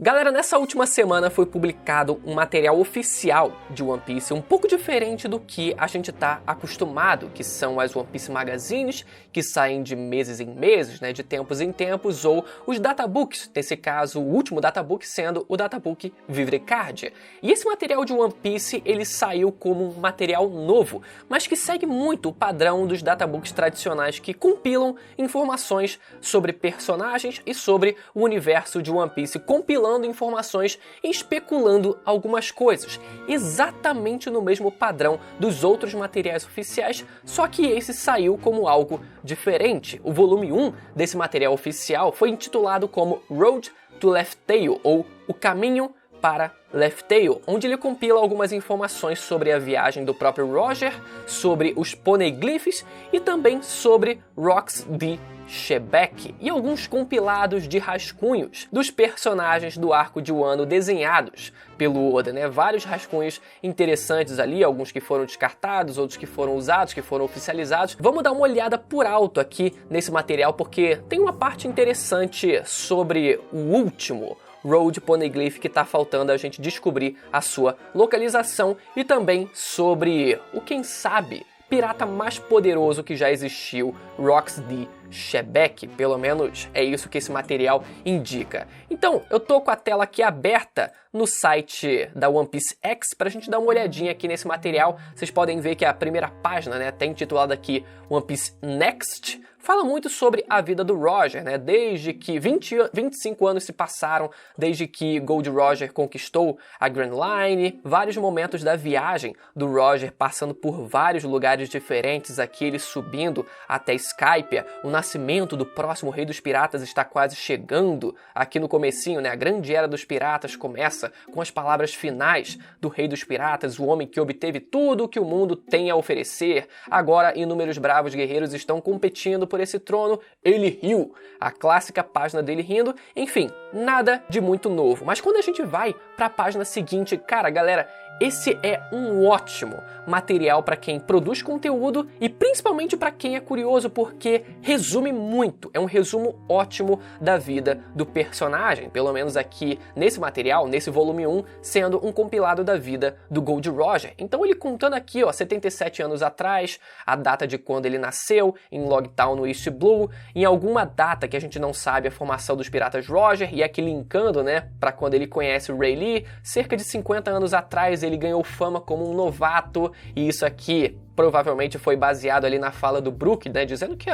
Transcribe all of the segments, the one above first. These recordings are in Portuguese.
Galera, nessa última semana foi publicado um material oficial de One Piece, um pouco diferente do que a gente tá acostumado, que são as One Piece Magazines, que saem de meses em meses, né, de tempos em tempos, ou os databooks, nesse caso o último databook sendo o databook Vivre Card. E esse material de One Piece, ele saiu como um material novo, mas que segue muito o padrão dos databooks tradicionais que compilam informações sobre personagens e sobre o universo de One Piece, compilando informações e especulando algumas coisas, exatamente no mesmo padrão dos outros materiais oficiais, só que esse saiu como algo diferente. O volume 1 desse material oficial foi intitulado como Road to Laugh Tale, ou O Caminho para Laugh Tale, onde ele compila algumas informações sobre a viagem do próprio Roger, sobre os poneglyphs e também sobre Rocks de Shebeck e alguns compilados de rascunhos dos personagens do arco de Wano desenhados pelo Oda, né? Vários rascunhos interessantes ali, alguns que foram descartados, outros que foram usados, que foram oficializados. Vamos dar uma olhada por alto aqui nesse material, porque tem uma parte interessante sobre o último Road Poneglyph que tá faltando a gente descobrir a sua localização, e também sobre o, quem sabe, pirata mais poderoso que já existiu, Rocks de Shebeck. Pelo menos é isso que esse material indica. Então, eu tô com a tela aqui aberta no site da One Piece X pra gente dar uma olhadinha aqui nesse material. Vocês podem ver que a primeira página, né, tá intitulada aqui One Piece Next, fala muito sobre a vida do Roger, né? Desde que 25 anos se passaram, desde que Gold Roger conquistou a Grand Line, vários momentos da viagem do Roger passando por vários lugares diferentes, aqui ele subindo até Skypiea, o nascimento do próximo Rei dos Piratas está quase chegando aqui no comecinho, né? A grande era dos piratas começa com as palavras finais do Rei dos Piratas, o homem que obteve tudo o que o mundo tem a oferecer. Agora inúmeros bravos guerreiros estão competindo por esse trono, ele riu, a clássica página dele rindo. Enfim, nada de muito novo. Mas quando a gente vai para a página seguinte, cara, galera, esse é um ótimo material para quem produz conteúdo e principalmente para quem é curioso, porque resume muito, é um resumo ótimo da vida do personagem, pelo menos aqui nesse material, nesse volume 1, sendo um compilado da vida do Gold Roger. Então ele contando aqui, ó, 77 anos atrás, a data de quando ele nasceu, em Logtown no East Blue, em alguma data que a gente não sabe a formação dos piratas Roger, e aqui linkando, né, para quando ele conhece o Ray Lee, cerca de 50 anos atrás ele ganhou fama como um novato, e isso aqui provavelmente foi baseado ali na fala do Brook, né, dizendo que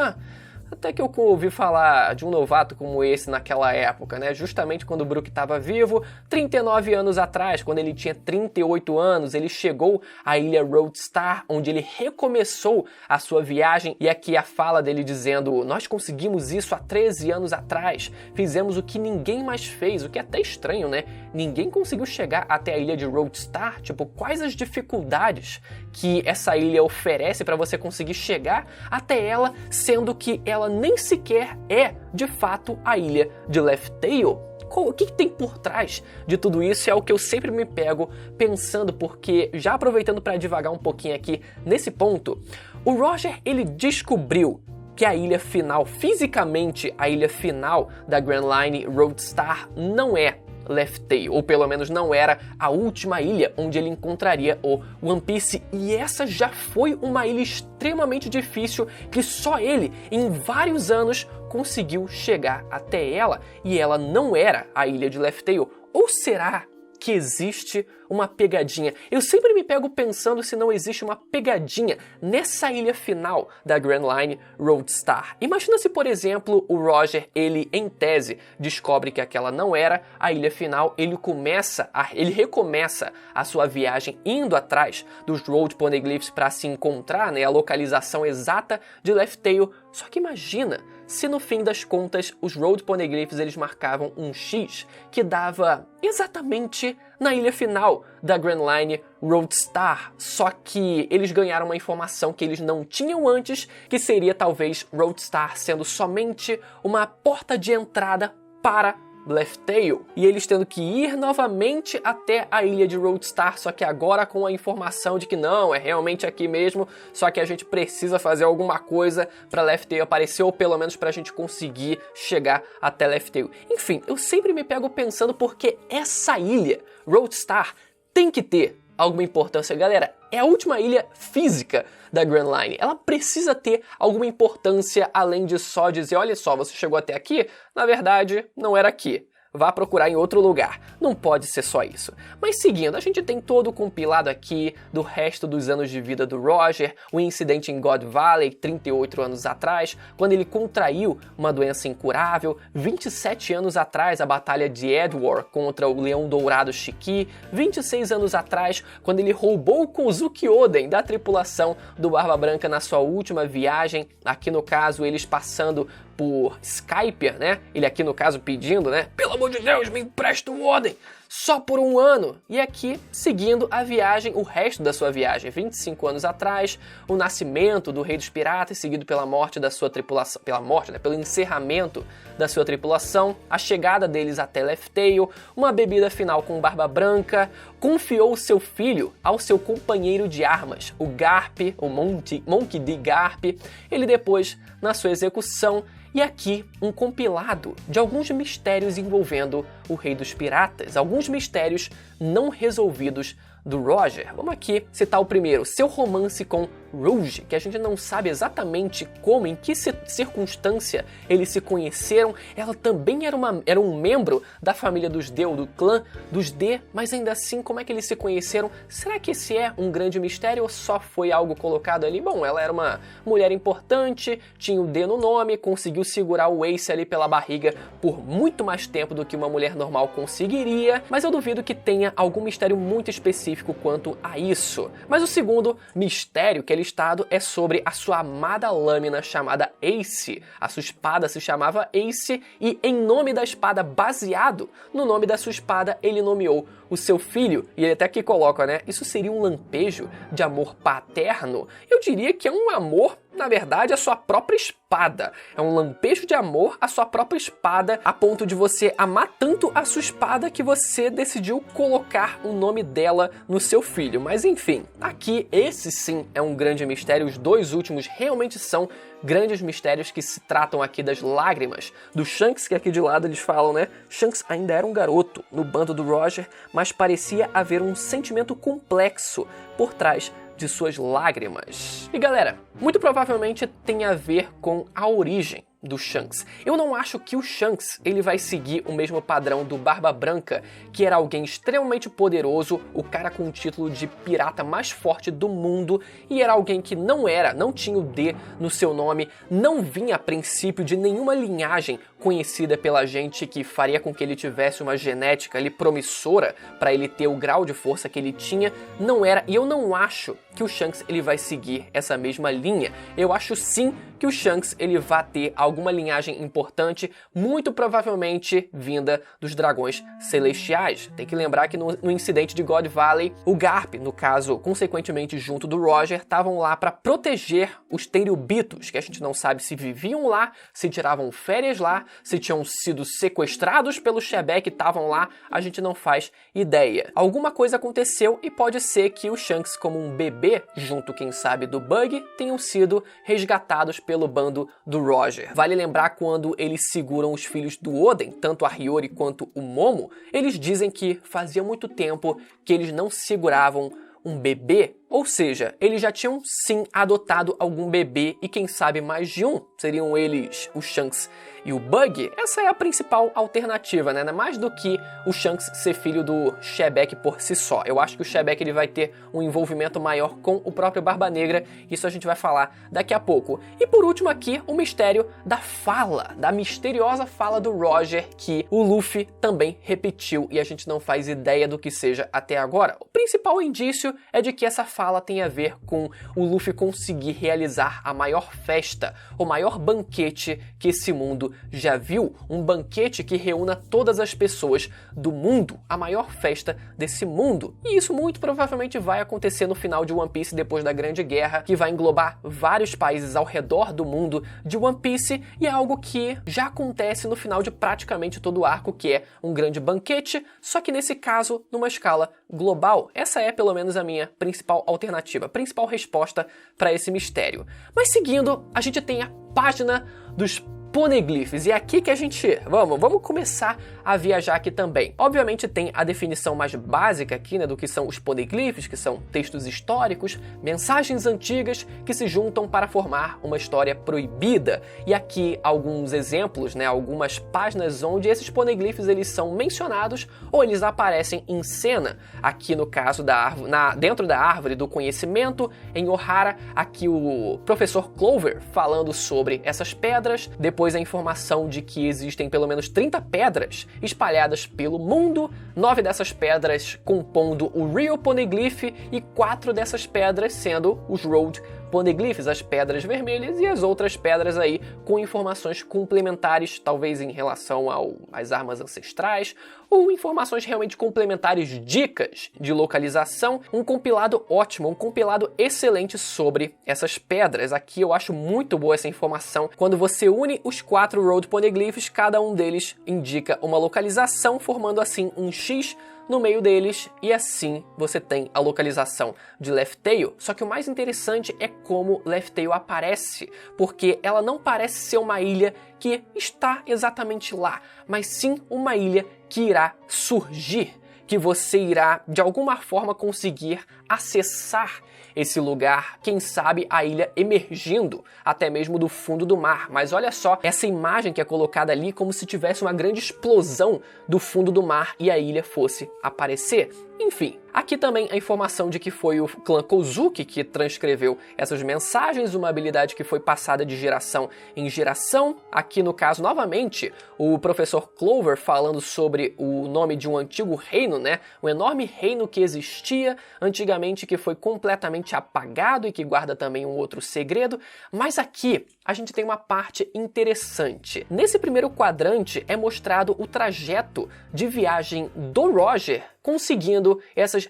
até que eu ouvi falar de um novato como esse naquela época, né? Justamente quando o Brook estava vivo, 39 anos atrás, quando ele tinha 38 anos, ele chegou à ilha Roadstar, onde ele recomeçou a sua viagem, e aqui a fala dele dizendo: nós conseguimos isso há 13 anos atrás, fizemos o que ninguém mais fez, o que é até estranho, né? Ninguém conseguiu chegar até a ilha de Roadstar, tipo, quais as dificuldades que essa ilha oferece para você conseguir chegar até ela, sendo que ela nem sequer é, de fato, a ilha de Laugh Tale? O que tem por trás de tudo isso é o que eu sempre me pego pensando, porque, já aproveitando para divagar um pouquinho aqui nesse ponto, o Roger, ele descobriu que a ilha final, fisicamente a ilha final da Grand Line Roadstar, não é Laugh Tale, ou pelo menos não era a última ilha onde ele encontraria o One Piece, e essa já foi uma ilha extremamente difícil que só ele, em vários anos, conseguiu chegar até ela, e ela não era a ilha de Laugh Tale. Ou será que existe uma pegadinha? Eu sempre me pego pensando se não existe uma pegadinha nessa ilha final da Grand Line Roadstar. Imagina se, por exemplo, o Roger, ele em tese descobre que aquela não era a ilha final, ele recomeça a sua viagem indo atrás dos Road Poneglyphs para se encontrar, né, a localização exata de Laugh Tale. Só que imagina se no fim das contas os Road Poneglyphs eles marcavam um X que dava exatamente na ilha final da Grand Line Roadstar, só que eles ganharam uma informação que eles não tinham antes, que seria talvez Roadstar sendo somente uma porta de entrada para Laugh-Tale, e eles tendo que ir novamente até a ilha de Roadstar, só que agora com a informação de que não, é realmente aqui mesmo, só que a gente precisa fazer alguma coisa pra Laugh-Tale aparecer, ou pelo menos pra gente conseguir chegar até Laugh-Tale. Enfim, eu sempre me pego pensando porque essa ilha, Roadstar, tem que ter alguma importância. Galera, é a última ilha física da Grand Line. Ela precisa ter alguma importância além de só dizer, olha só, você chegou até aqui, na verdade, não era aqui. Vá procurar em outro lugar. Não pode ser só isso. Mas seguindo, a gente tem todo o compilado aqui do resto dos anos de vida do Roger, o incidente em God Valley, 38 anos atrás, quando ele contraiu uma doença incurável, 27 anos atrás, a batalha de Edward contra o Leão Dourado Shiki, 26 anos atrás, quando ele roubou o Kozuki Oden da tripulação do Barba Branca na sua última viagem, aqui no caso eles passando por Skypiea, né? Ele aqui no caso pedindo, né? Pelo amor de Deus, me empresta o Oden! Só por um ano. E aqui, seguindo a viagem, o resto da sua viagem, 25 anos atrás, o nascimento do Rei dos Piratas, seguido pela morte da sua tripulação, pelo encerramento da sua tripulação, a chegada deles até Laugh-Tale, uma bebida final com Barba Branca, confiou seu filho ao seu companheiro de armas, o Garp, o Monkey D. Garp, ele depois, na sua execução, e aqui um compilado de alguns mistérios envolvendo o Rei dos Piratas, alguns mistérios não resolvidos do Roger. Vamos aqui citar o primeiro, seu romance com Rouge, que a gente não sabe exatamente como, em que circunstância eles se conheceram. Ela também era um membro da família dos D, ou do clã dos D, mas ainda assim, como é que eles se conheceram? Será que esse é um grande mistério ou só foi algo colocado ali? Bom, ela era uma mulher importante, tinha o D no nome, conseguiu segurar o Ace ali pela barriga por muito mais tempo do que uma mulher normal conseguiria, mas eu duvido que tenha algum mistério muito específico quanto a isso. Mas o segundo mistério que é listado é sobre a sua amada lâmina chamada Ace. A sua espada se chamava Ace e, em nome da espada, baseado no nome da sua espada, ele nomeou o seu filho, e ele até aqui coloca, né? Isso seria um lampejo de amor paterno? Eu diria que é um amor, na verdade, a sua própria espada. É um lampejo de amor à sua própria espada, a ponto de você amar tanto a sua espada que você decidiu colocar o nome dela no seu filho. Mas enfim, aqui esse sim é um grande mistério. Os dois últimos realmente são grandes mistérios que se tratam aqui das lágrimas do Shanks, que aqui de lado eles falam, né? Shanks ainda era um garoto no bando do Roger, mas parecia haver um sentimento complexo por trás de suas lágrimas. E galera, muito provavelmente tem a ver com a origem do Shanks. Eu não acho que o Shanks ele vai seguir o mesmo padrão do Barba Branca, que era alguém extremamente poderoso, o cara com o título de pirata mais forte do mundo, e era alguém que não tinha o D no seu nome, não vinha a princípio de nenhuma linhagem conhecida pela gente que faria com que ele tivesse uma genética ali promissora para ele ter o grau de força que ele tinha, não era, e eu não acho que o Shanks ele vai seguir essa mesma linha. Eu acho sim que o Shanks ele vai ter alguma linhagem importante, muito provavelmente vinda dos dragões celestiais. Tem que lembrar que no incidente de God Valley, o Garp, no caso, consequentemente junto do Roger, estavam lá para proteger os Tenryubitos, que a gente não sabe se viviam lá, se tiravam férias lá, se tinham sido sequestrados pelo Shebek e estavam lá, a gente não faz ideia. Alguma coisa aconteceu e pode ser que o Shanks, como um bebê, junto, quem sabe, do Bug, tenham sido resgatados pelo bando do Roger. Vale lembrar quando eles seguram os filhos do Oden, tanto a Hiyori quanto o Momo, eles dizem que fazia muito tempo que eles não seguravam um bebê, ou seja, eles já tinham sim adotado algum bebê e quem sabe mais de um. Seriam eles o Shanks e o Bug? Essa é a principal alternativa, né? Mais do que o Shanks ser filho do Shebek por si só. Eu acho que o Shebek ele vai ter um envolvimento maior com o próprio Barba Negra, isso a gente vai falar daqui a pouco. E por último aqui, o mistério da fala, da misteriosa fala do Roger, que o Luffy também repetiu e a gente não faz ideia do que seja até agora. O principal indício é de que essa fala fala tem a ver com o Luffy conseguir realizar a maior festa, o maior banquete que esse mundo já viu, um banquete que reúna todas as pessoas do mundo, a maior festa desse mundo. E isso muito provavelmente vai acontecer no final de One Piece depois da Grande Guerra, que vai englobar vários países ao redor do mundo de One Piece, e é algo que já acontece no final de praticamente todo o arco, que é um grande banquete, só que nesse caso numa escala global. Essa é pelo menos a minha principal alternativa, principal resposta para esse mistério. Mas seguindo, a gente tem a página dos poneglyphs, e é aqui que a gente... Vamos começar a viajar aqui também. Obviamente tem a definição mais básica aqui, né, do que são os poneglyphs, que são textos históricos, mensagens antigas que se juntam para formar uma história proibida. E aqui alguns exemplos, né, algumas páginas onde esses poneglyphs eles são mencionados ou eles aparecem em cena. Aqui no caso da árvore, dentro da árvore do conhecimento, em Ohara, aqui o professor Clover falando sobre essas pedras, depois a informação de que existem pelo menos 30 pedras espalhadas pelo mundo, 9 dessas pedras compondo o Real Poneglyph e 4 dessas pedras sendo os Road Poneglyphs, as pedras vermelhas, e as outras pedras aí com informações complementares, talvez em relação às armas ancestrais, ou informações realmente complementares, dicas de localização, um compilado ótimo, um compilado excelente sobre essas pedras. Aqui eu acho muito boa essa informação. Quando você une os 4 Road Poneglyphs, cada um deles indica uma localização, formando assim um X no meio deles, e assim você tem a localização de Laugh Tale. Só que o mais interessante é como Laugh Tale aparece, porque ela não parece ser uma ilha que está exatamente lá, mas sim uma ilha que irá surgir, que você irá de alguma forma conseguir acessar esse lugar, quem sabe a ilha emergindo até mesmo do fundo do mar. Mas olha só essa imagem que é colocada ali como se tivesse uma grande explosão do fundo do mar e a ilha fosse aparecer. Enfim, aqui também a informação de que foi o clã Kozuki que transcreveu essas mensagens, uma habilidade que foi passada de geração em geração. Aqui no caso, novamente, o professor Clover falando sobre o nome de um antigo reino, né? Um enorme reino que existia antigamente, que foi completamente apagado e que guarda também um outro segredo. Mas aqui a gente tem uma parte interessante. Nesse primeiro quadrante é mostrado o trajeto de viagem do Roger conseguindo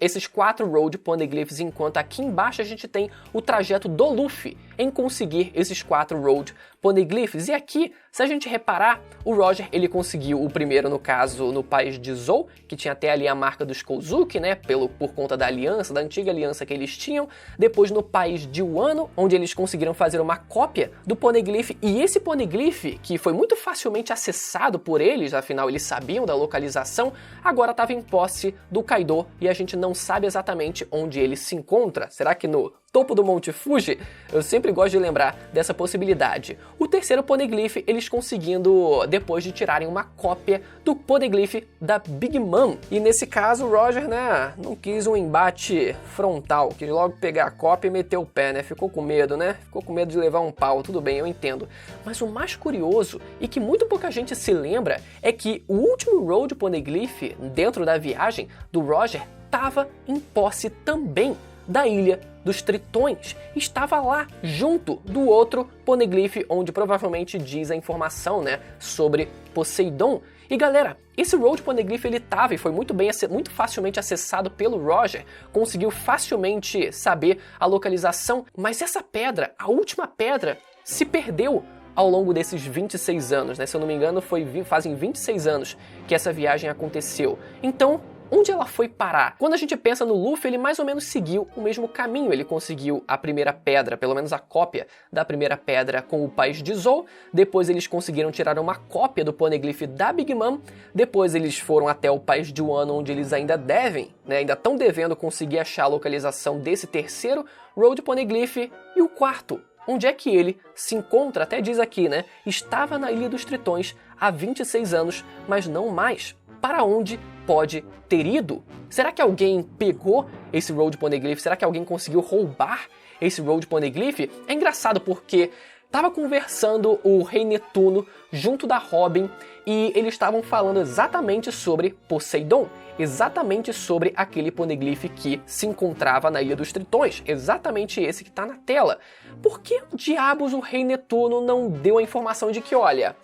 esses 4 Road Poneglyphs, enquanto aqui embaixo a gente tem o trajeto do Luffy em conseguir esses 4 Road Poneglyphs. E aqui, se a gente reparar, o Roger ele conseguiu o primeiro, no caso, no país de Zou, que tinha até ali a marca dos Kozuki, né, por conta da aliança, da antiga aliança que eles tinham. Depois no país de Wano, onde eles conseguiram fazer uma cópia do Poneglyph, e esse Poneglyph, que foi muito facilmente acessado por eles, afinal eles sabiam da localização, agora estava em posse do Kaido, e a gente não sabe exatamente onde ele se encontra. Será que no topo do Monte Fuji? Eu sempre gosto de lembrar dessa possibilidade. O terceiro Poneglyph, eles conseguindo, depois de tirarem uma cópia do Poneglyph da Big Mom. E nesse caso, o Roger, né, não quis um embate frontal, quis logo pegar a cópia e meter o pé, né? Ficou com medo, né? Ficou com medo de levar um pau, tudo bem, eu entendo. Mas o mais curioso, e que muito pouca gente se lembra, é que o último Road Poneglyph dentro da viagem do Roger estava em posse também da Ilha dos Tritões. Estava lá, junto do outro Poneglyph, onde provavelmente diz a informação, né, sobre Poseidon. E galera, esse Road Poneglyph ele estava e foi muito facilmente acessado pelo Roger, conseguiu facilmente saber a localização, mas essa pedra, a última pedra, se perdeu ao longo desses 26 anos, né? Se eu não me engano, fazem 26 anos que essa viagem aconteceu. Então, onde ela foi parar? Quando a gente pensa no Luffy, ele mais ou menos seguiu o mesmo caminho. Ele conseguiu a primeira pedra, pelo menos a cópia da primeira pedra com o país de Zou. Depois eles conseguiram tirar uma cópia do Poneglyph da Big Mom. Depois eles foram até o país de Wano, onde eles ainda devem, né, ainda estão devendo conseguir achar a localização desse terceiro Road Poneglyph. E o quarto, onde é que ele se encontra? Até diz aqui, né? Estava na Ilha dos Tritões há 26 anos, mas não mais. Para onde pode ter ido? Será que alguém pegou esse Road Poneglyph? Será que alguém conseguiu roubar esse Road Poneglyph? É engraçado porque Tava conversando o Rei Netuno junto da Robin e eles estavam falando exatamente sobre Poseidon, exatamente sobre aquele poneglyph que se encontrava na Ilha dos Tritões, exatamente esse que está na tela. Por que diabos o Rei Netuno não deu a informação de que, olha,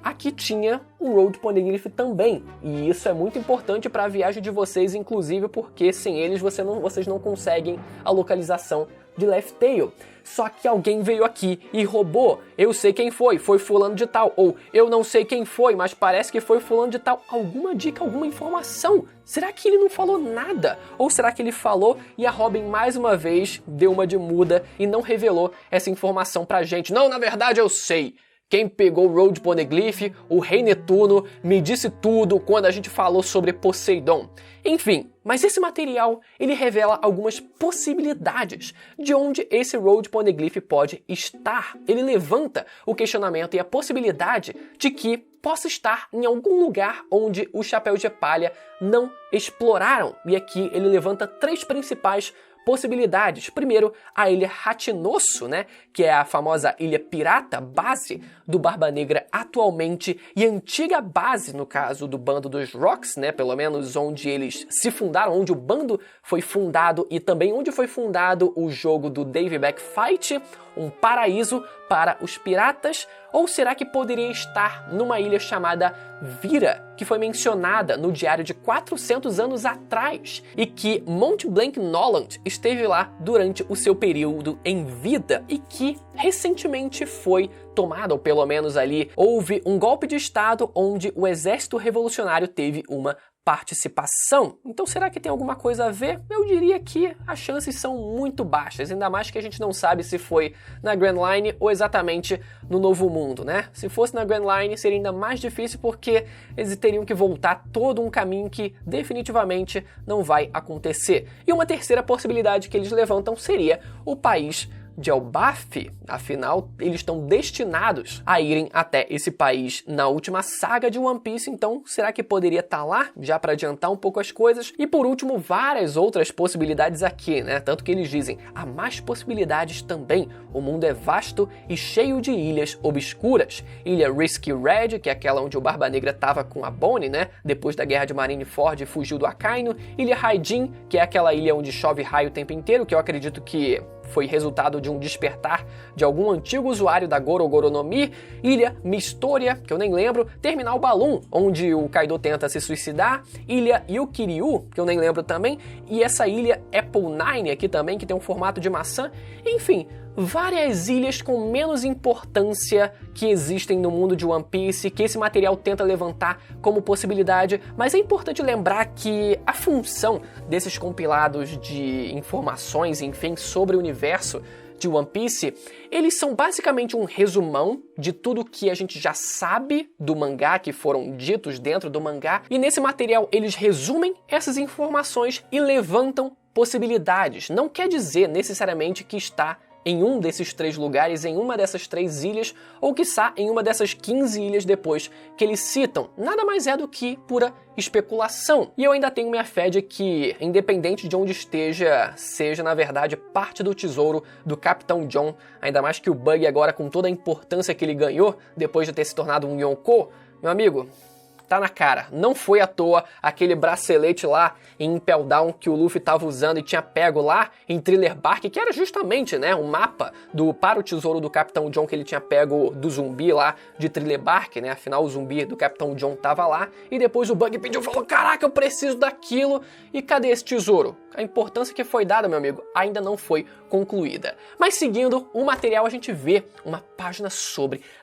aqui tinha o Road Poneglyph também, e isso é muito importante para a viagem de vocês, inclusive porque sem eles vocês não conseguem a localização de Laugh Tale. Só que alguém veio aqui e roubou. Eu sei quem foi fulano de tal. Ou eu não sei quem foi, mas parece que foi fulano de tal. Alguma dica, alguma informação? Será que ele não falou nada? Ou será que ele falou e a Robin mais uma vez deu uma de muda e não revelou essa informação pra gente? Não, na verdade eu sei. Quem pegou o Road Poneglyph, o Rei Netuno, me disse tudo quando a gente falou sobre Poseidon. Enfim, mas esse material, ele revela algumas possibilidades de onde esse Road Poneglyph pode estar. Ele levanta o questionamento e a possibilidade de que possa estar em algum lugar onde os Chapéus de Palha não exploraram. E aqui ele levanta 3 principais possibilidades. Primeiro, a Ilha Ratinosso, né, que é a famosa ilha pirata, base do Barba Negra atualmente e antiga base, no caso do bando dos Rocks, né, pelo menos onde eles se fundaram, onde o bando foi fundado e também onde foi fundado o jogo do Dave Back Fight, um paraíso para os piratas. Ou será que poderia estar numa ilha chamada Vira, que foi mencionada no diário de 400 anos atrás e que Montblanc Noland esteve lá durante o seu período em vida e que recentemente foi tomada, ou pelo menos ali houve um golpe de estado onde o exército revolucionário teve uma participação. Então será que tem alguma coisa a ver? Eu diria que as chances são muito baixas, ainda mais que a gente não sabe se foi na Grand Line ou exatamente no Novo Mundo, né? Se fosse na Grand Line seria ainda mais difícil porque eles teriam que voltar todo um caminho que definitivamente não vai acontecer. E uma terceira possibilidade que eles levantam seria o país de Elbaf, afinal, eles estão destinados a irem até esse país na última saga de One Piece, então será que poderia estar lá, já para adiantar um pouco as coisas? E por último, várias outras possibilidades aqui, né? Tanto que eles dizem, há mais possibilidades também, o mundo é vasto e cheio de ilhas obscuras. Ilha Risky Red, que é aquela onde o Barba Negra estava com a Bonnie, né? Depois da guerra de Marineford fugiu do Akainu. Ilha Raijin, que é aquela ilha onde chove raio o tempo inteiro, que eu acredito que foi resultado de um despertar de algum antigo usuário da Gorogoro no Mi. Ilha Mistoria, que eu nem lembro. Terminal Balloon, onde o Kaido tenta se suicidar. Ilha Yukiryu, que eu nem lembro também. E essa ilha Apple 9 aqui também, que tem um formato de maçã. Enfim, várias ilhas com menos importância que existem no mundo de One Piece, que esse material tenta levantar como possibilidade, mas é importante lembrar que a função desses compilados de informações, enfim, sobre o universo de One Piece, eles são basicamente um resumão de tudo que a gente já sabe do mangá, que foram ditos dentro do mangá, e nesse material eles resumem essas informações e levantam possibilidades. Não quer dizer necessariamente que está em um desses 3 lugares, em uma dessas 3 ilhas, ou quiçá em uma dessas 15 ilhas depois que eles citam. Nada mais é do que pura especulação. E eu ainda tenho minha fé de que, independente de onde esteja, seja na verdade parte do tesouro do Capitão John, ainda mais que o Bug agora com toda a importância que ele ganhou, depois de ter se tornado um Yonkou, meu amigo, tá na cara, não foi à toa aquele bracelete lá em Impel Down que o Luffy tava usando e tinha pego lá em Thriller Bark, que era justamente, né, um mapa para o tesouro do Capitão John que ele tinha pego do zumbi lá de Thriller Bark, né, afinal o zumbi do Capitão John tava lá, e depois o Bug pediu, falou, caraca, eu preciso daquilo, e cadê esse tesouro? A importância que foi dada, meu amigo, ainda não foi concluída. Mas seguindo o material a gente vê uma página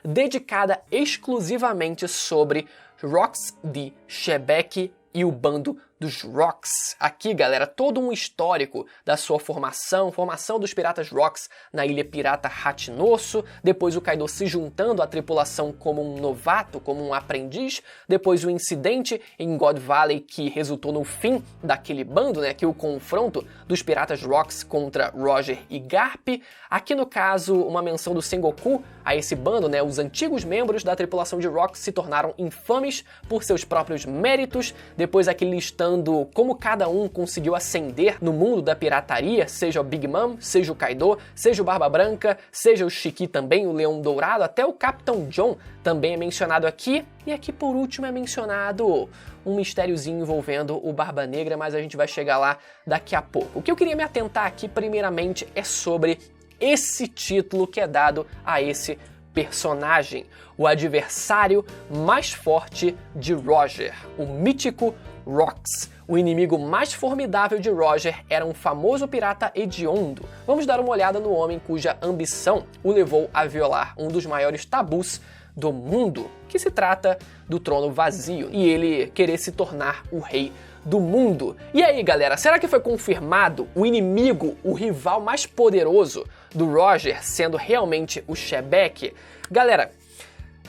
dedicada exclusivamente sobre Rocks de Shebeck e o bando dos Rocks. Aqui, galera, todo um histórico da sua formação dos piratas Rocks na ilha pirata Ratinosso, depois o Kaido se juntando à tripulação como um novato, como um aprendiz, depois o incidente em God Valley que resultou no fim daquele bando, né, que é o confronto dos piratas Rocks contra Roger e Garp. Aqui no caso, uma menção do Sengoku a esse bando, né, os antigos membros da tripulação de Rocks se tornaram infames por seus próprios méritos. depois aqui listando como cada um conseguiu ascender no mundo da pirataria, seja o Big Mom, seja o Kaido, seja o Barba Branca, seja o Shiki também, o Leão Dourado, até o Capitão John também é mencionado aqui. E aqui por último é mencionado um mistériozinho envolvendo o Barba Negra, mas a gente vai chegar lá daqui a pouco. O que eu queria me atentar aqui primeiramente é sobre esse título que é dado a esse personagem, o adversário mais forte de Roger, o mítico Rox. O inimigo mais formidável de Roger era um famoso pirata hediondo. Vamos dar uma olhada no homem cuja ambição o levou a violar um dos maiores tabus do mundo, que se trata do trono vazio, e ele querer se tornar o rei do mundo. E aí, galera, será que foi confirmado o inimigo, o rival mais poderoso do Roger sendo realmente o Shebek? Galera,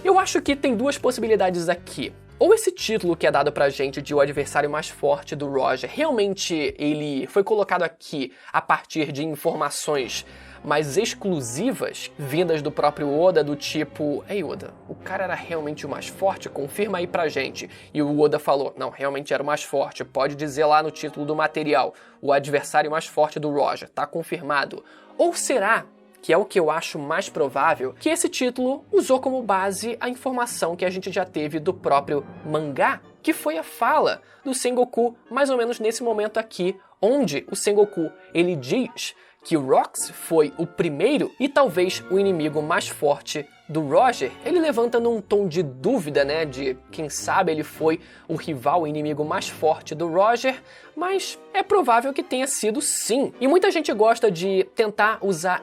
eu acho que tem duas possibilidades aqui. Ou esse título que é dado pra gente de o adversário mais forte do Roger, realmente ele foi colocado aqui a partir de informações mais exclusivas, vindas do próprio Oda, do tipo: ei Oda, o cara era realmente o mais forte? Confirma aí pra gente. E o Oda falou: não, realmente era o mais forte, pode dizer lá no título do material, o adversário mais forte do Roger, tá confirmado. Ou será, que é o que eu acho mais provável, que esse título usou como base a informação que a gente já teve do próprio mangá, que foi a fala do Sengoku mais ou menos nesse momento aqui, onde o Sengoku ele diz que o Rox foi o primeiro e talvez o inimigo mais forte do Roger. Ele levanta num tom de dúvida, né, de quem sabe ele foi o rival, o inimigo mais forte do Roger, mas é provável que tenha sido sim. E muita gente gosta de tentar usar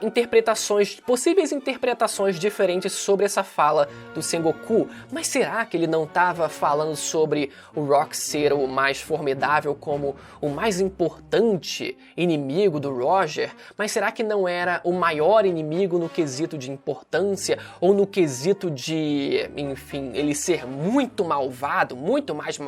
possíveis interpretações diferentes sobre essa fala do Sengoku, mas será que ele não estava falando sobre o Rox ser o mais formidável como o mais importante inimigo do Roger? Mas será que não era o maior inimigo no quesito de importância, ou no quesito de, enfim, ele ser muito malvado, muito mais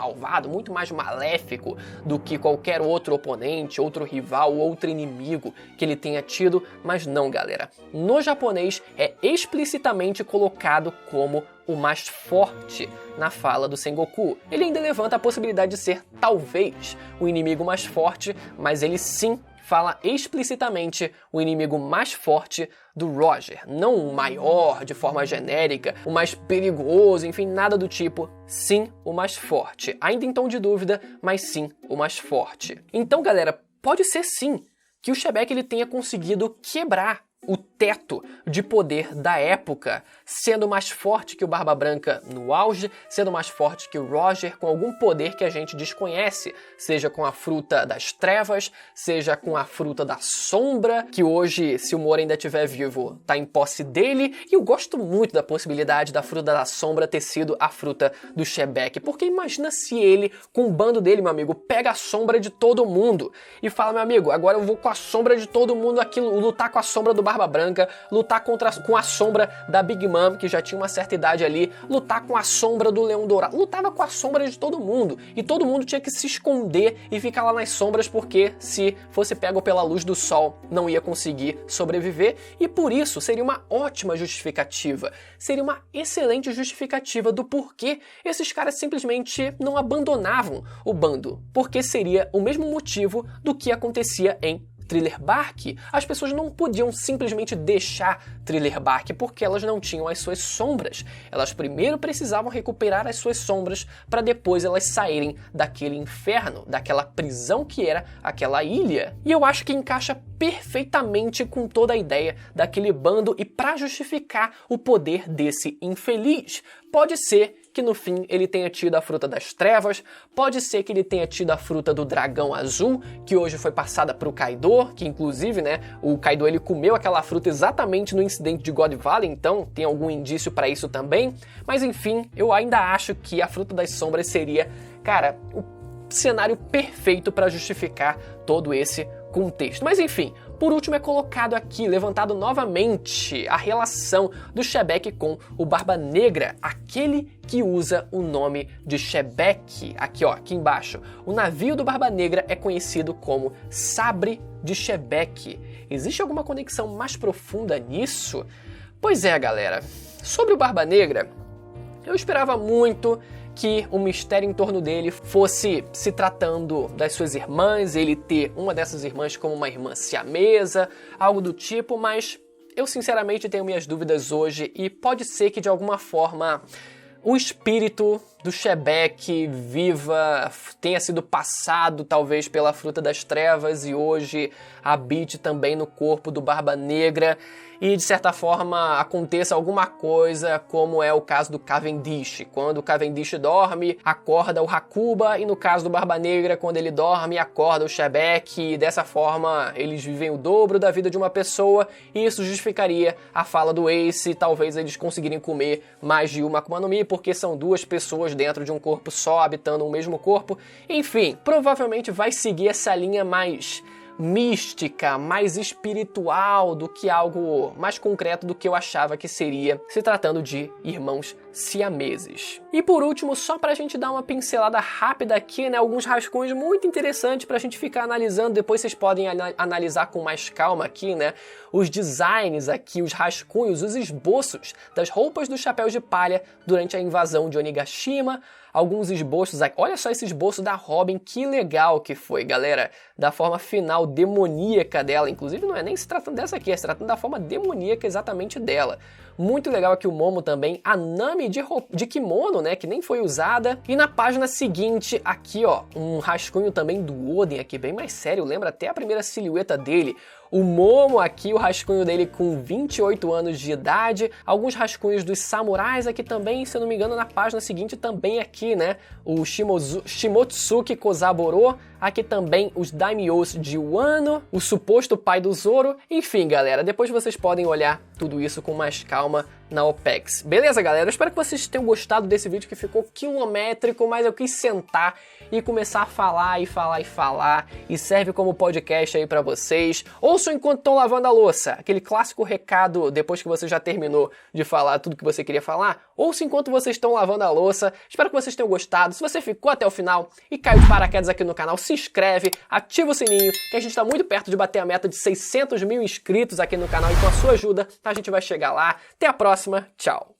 maléfico do que qualquer outro oponente, outro rival, outro inimigo que ele tenha tido? Mas não, galera. No japonês é explicitamente colocado como o mais forte na fala do Sengoku. Ele ainda levanta a possibilidade de ser, talvez, o inimigo mais forte, mas ele sim fala explicitamente o inimigo mais forte do Roger, não o maior de forma genérica, o mais perigoso, enfim, nada do tipo, sim o mais forte. Ainda em tom de dúvida, mas sim o mais forte. Então, galera, pode ser sim que o Shebek ele tenha conseguido quebrar o teto de poder da época, sendo mais forte que o Barba Branca no auge, sendo mais forte que o Roger, com algum poder que a gente desconhece, seja com a fruta das trevas, seja com a fruta da sombra, que hoje, se o Moro ainda estiver vivo, tá em posse dele. E eu gosto muito da possibilidade da fruta da sombra ter sido a fruta do Shebek, porque imagina se ele, com o bando dele, meu amigo, pega a sombra de todo mundo e fala: meu amigo, agora eu vou com a sombra de todo mundo aqui, lutar com a sombra do Barba Branca, lutar com a sombra da Big Mom, que já tinha uma certa idade ali, lutar com a sombra do Leão Dourado, lutava com a sombra de todo mundo, e todo mundo tinha que se esconder e ficar lá nas sombras, porque se fosse pego pela luz do sol, não ia conseguir sobreviver, e por isso seria uma ótima justificativa, seria uma excelente justificativa do porquê esses caras simplesmente não abandonavam o bando, porque seria o mesmo motivo do que acontecia em Thriller Bark. As pessoas não podiam simplesmente deixar Thriller Bark porque elas não tinham as suas sombras. Elas primeiro precisavam recuperar as suas sombras para depois elas saírem daquele inferno, daquela prisão que era aquela ilha. E eu acho que encaixa perfeitamente com toda a ideia daquele bando e para justificar o poder desse infeliz. Pode ser que no fim ele tenha tido a fruta das trevas, pode ser que ele tenha tido a fruta do dragão azul, que hoje foi passada para o Kaido, que inclusive, né, o Kaido ele comeu aquela fruta exatamente no incidente de God Valley, então tem algum indício para isso também. Mas enfim, eu ainda acho que a fruta das sombras seria, cara, o cenário perfeito para justificar todo esse contexto. Mas enfim, por último é colocado aqui, levantado novamente, a relação do Shebek com o Barba Negra, aquele que usa o nome de Shebek. Aqui ó, aqui embaixo. O navio do Barba Negra é conhecido como Sabre de Shebek. Existe alguma conexão mais profunda nisso? Pois é, galera. Sobre o Barba Negra, eu esperava muito que o mistério em torno dele fosse se tratando das suas irmãs, ele ter uma dessas irmãs como uma irmã siamesa, algo do tipo, mas eu sinceramente tenho minhas dúvidas hoje e pode ser que de alguma forma o espírito do Shebeck viva, tenha sido passado talvez pela fruta das trevas e hoje habite também no corpo do Barba Negra e de certa forma aconteça alguma coisa, como é o caso do Cavendish. Quando o Cavendish dorme, acorda o Hakuba, e no caso do Barba Negra, quando ele dorme, acorda o Shebeck, e dessa forma eles vivem o dobro da vida de uma pessoa, e isso justificaria a fala do Ace, talvez eles conseguirem comer mais de uma Akuma no Mi, porque são duas pessoas dentro de um corpo só, habitando o mesmo corpo. Enfim, provavelmente vai seguir essa linha mais mística, mais espiritual do que algo mais concreto do que eu achava que seria, se tratando de irmãos siameses. E por último, só pra gente dar uma pincelada rápida aqui, né, alguns rascunhos muito interessantes pra gente ficar analisando, depois vocês podem analisar com mais calma aqui, né, os designs aqui, os rascunhos, os esboços das roupas dos chapéus de palha durante a invasão de Onigashima, alguns esboços aqui. Olha só esse esboço da Robin, que legal que foi, galera, da forma final demoníaca dela, inclusive não é nem se tratando dessa aqui, é se tratando da forma demoníaca exatamente dela. Muito legal aqui o Momo também, a Nami de kimono, né, que nem foi usada. E na página seguinte, aqui ó, um rascunho também do Oden aqui, bem mais sério, lembra até a primeira silhueta dele. O Momo aqui, o rascunho dele com 28 anos de idade. Alguns rascunhos dos samurais aqui também, se eu não me engano, na página seguinte também aqui, né? O Shimotsuki Kozaburo. Aqui também os Daimyos de Wano, o suposto pai do Zoro. Enfim, galera, depois vocês podem olhar tudo isso com mais calma na OPEX. Beleza, galera? Eu espero que vocês tenham gostado desse vídeo que ficou quilométrico, mas eu quis sentar e começar a falar e falar e falar, e serve como podcast aí pra vocês. Ouçam enquanto estão lavando a louça, aquele clássico recado depois que você já terminou de falar tudo que você queria falar. Ouçam enquanto vocês estão lavando a louça. Espero que vocês tenham gostado. Se você ficou até o final e caiu de paraquedas aqui no canal, se inscreve, ativa o sininho, que a gente está muito perto de bater a meta de 600 mil inscritos aqui no canal, e com a sua ajuda a gente vai chegar lá. Até a próxima, tchau!